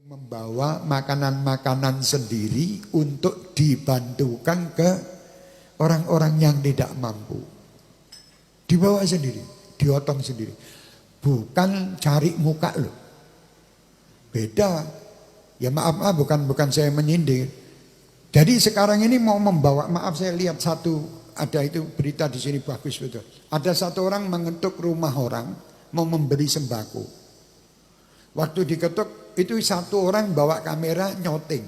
membawa makanan-makanan sendiri untuk dibantukan ke orang-orang yang tidak mampu. Dibawa sendiri, diotong sendiri. Bukan cari muka loh. Beda. Ya maaf bukan saya menyindir. Jadi sekarang ini mau membawa, maaf saya lihat satu, ada itu berita di sini bagus betul. Ada satu orang mengetuk rumah orang mau memberi sembako. Waktu diketuk itu satu orang bawa kamera nyoting.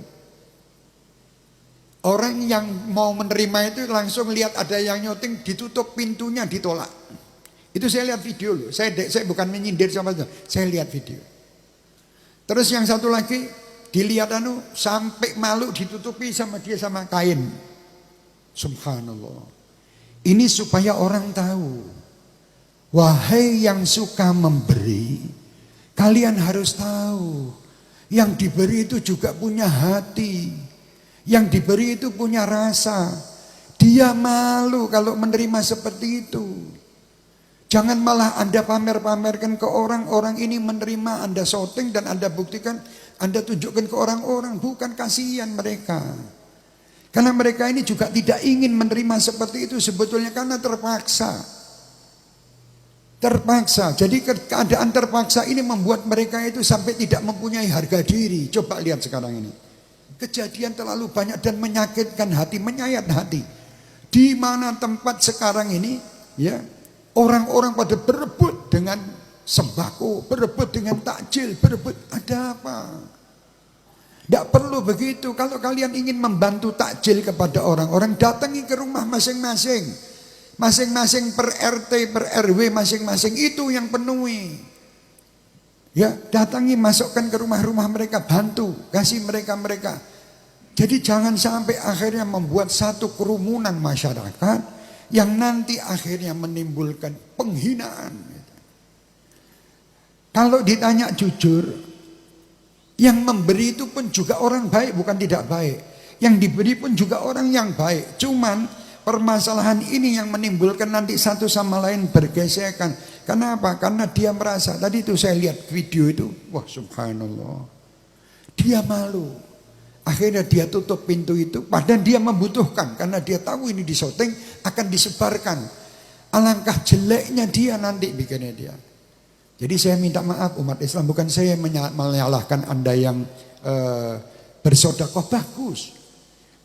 Orang yang mau menerima itu langsung lihat ada yang nyoting, ditutup pintunya, ditolak. Itu saya lihat video loh. Saya bukan menyindir sama itu. Saya lihat video. Terus yang satu lagi dilihat sampai malu ditutupi sama dia sama kain. Subhanallah. Ini supaya orang tahu. Wahai yang suka memberi, kalian harus tahu. Yang diberi itu juga punya hati. Yang diberi itu punya rasa. Dia malu kalau menerima seperti itu. Jangan malah Anda pamer-pamerkan ke orang ini menerima, Anda shooting dan Anda buktikan, Anda tunjukkan ke orang-orang. Bukan, kasihan mereka. Karena mereka ini juga tidak ingin menerima seperti itu sebetulnya karena terpaksa. Terpaksa. Jadi keadaan terpaksa ini membuat mereka itu sampai tidak mempunyai harga diri. Coba lihat sekarang ini. Kejadian terlalu banyak dan menyakitkan hati, menyayat hati. Di mana tempat sekarang ini, ya, orang-orang pada berebut dengan sembako, berebut dengan takjil, berebut. Ada apa? Tidak perlu begitu. Kalau kalian ingin membantu takjil kepada orang-orang, datangi ke rumah masing-masing. Masing-masing per RT, per RW, masing-masing itu yang penuhi. Ya, datangi, masukkan ke rumah-rumah mereka, bantu, kasih mereka. Jadi jangan sampai akhirnya membuat satu kerumunan masyarakat yang nanti akhirnya menimbulkan penghinaan. Kalau ditanya jujur, yang memberi itu pun juga orang baik, bukan tidak baik. Yang diberi pun juga orang yang baik. Cuman permasalahan ini yang menimbulkan nanti satu sama lain bergesekan. Kenapa? Karena dia merasa, tadi itu saya lihat video itu, wah subhanallah, dia malu. Akhirnya dia tutup pintu itu, padahal dia membutuhkan. Karena dia tahu ini disyuting akan disebarkan. Alangkah jeleknya dia nanti bikinnya dia. Jadi saya minta maaf umat Islam, bukan saya menyalahkan Anda yang bersedekah,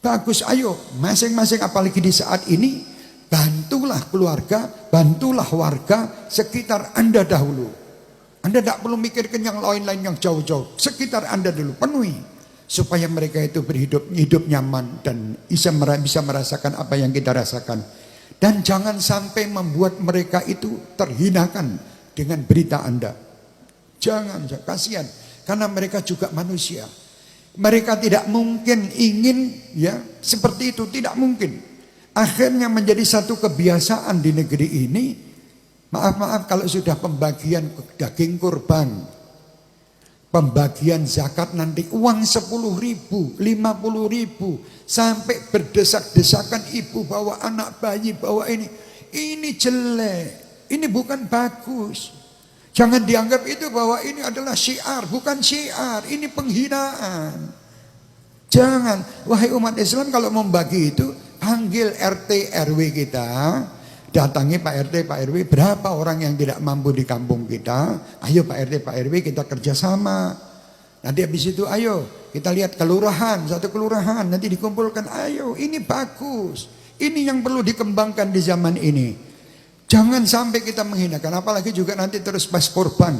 bagus, ayo masing-masing apalagi di saat ini bantulah keluarga, bantulah warga sekitar Anda dahulu. Anda tidak perlu mikirkan yang lain-lain yang jauh-jauh. Sekitar Anda dulu penuhi supaya mereka itu hidup nyaman dan bisa merasakan apa yang kita rasakan. Dan jangan sampai membuat mereka itu terhinakan dengan berita Anda. Jangan, kasihan karena mereka juga manusia. Mereka tidak mungkin ingin ya seperti itu, tidak mungkin. Akhirnya menjadi satu kebiasaan di negeri ini. Maaf kalau sudah pembagian daging kurban, pembagian zakat nanti uang 10.000, 50.000 sampai berdesak-desakan ibu bawa anak bayi bawa ini jelek, ini bukan bagus. Jangan dianggap itu bahwa ini adalah syiar, bukan syiar, ini penghinaan. Jangan, wahai umat Islam kalau membagi itu, panggil RT RW kita, datangi Pak RT Pak RW, berapa orang yang tidak mampu di kampung kita, ayo Pak RT Pak RW kita kerjasama. Nanti habis itu ayo kita lihat kelurahan, satu kelurahan, nanti dikumpulkan, ayo ini bagus, ini yang perlu dikembangkan di zaman ini. Jangan sampai kita menghinakan, apalagi juga nanti terus pas korban.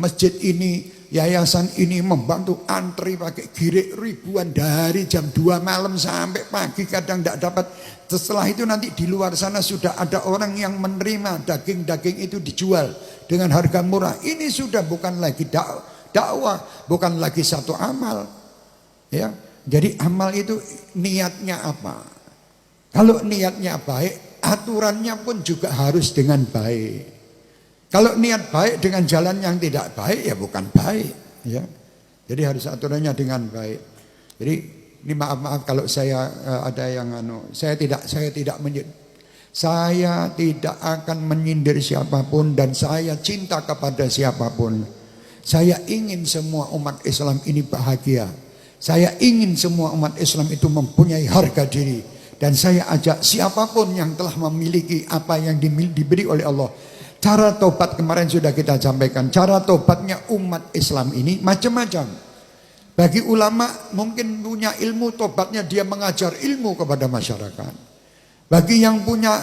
Masjid ini, yayasan ini membantu antri pakai girik ribuan dari jam 2 malam sampai pagi kadang tidak dapat. Setelah itu nanti di luar sana sudah ada orang yang menerima daging-daging itu dijual dengan harga murah. Ini sudah bukan lagi dakwah, bukan lagi satu amal. Ya, jadi amal itu niatnya apa? Kalau niatnya baik, aturannya pun juga harus dengan baik. Kalau niat baik dengan jalan yang tidak baik ya bukan baik, ya. Jadi harus aturannya dengan baik. Jadi ini maaf kalau saya ada yang saya tidak akan menyindir siapapun dan saya cinta kepada siapapun. Saya ingin semua umat Islam ini bahagia. Saya ingin semua umat Islam itu mempunyai harga diri. Dan saya ajak siapapun yang telah memiliki apa yang diberi oleh Allah. Cara tobat kemarin sudah kita sampaikan. Cara tobatnya umat Islam ini macam-macam. Bagi ulama mungkin punya ilmu tobatnya dia mengajar ilmu kepada masyarakat. Bagi yang punya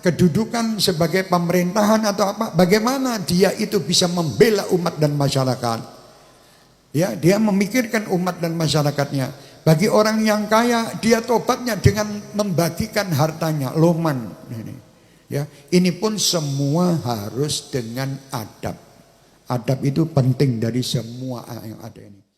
kedudukan sebagai pemerintahan atau apa, bagaimana dia itu bisa membela umat dan masyarakat. Ya, dia memikirkan umat dan masyarakatnya. Bagi orang yang kaya, dia tobatnya dengan membagikan hartanya, loman. Ya, ini pun semua harus dengan adab. Adab itu penting dari semua yang ada ini.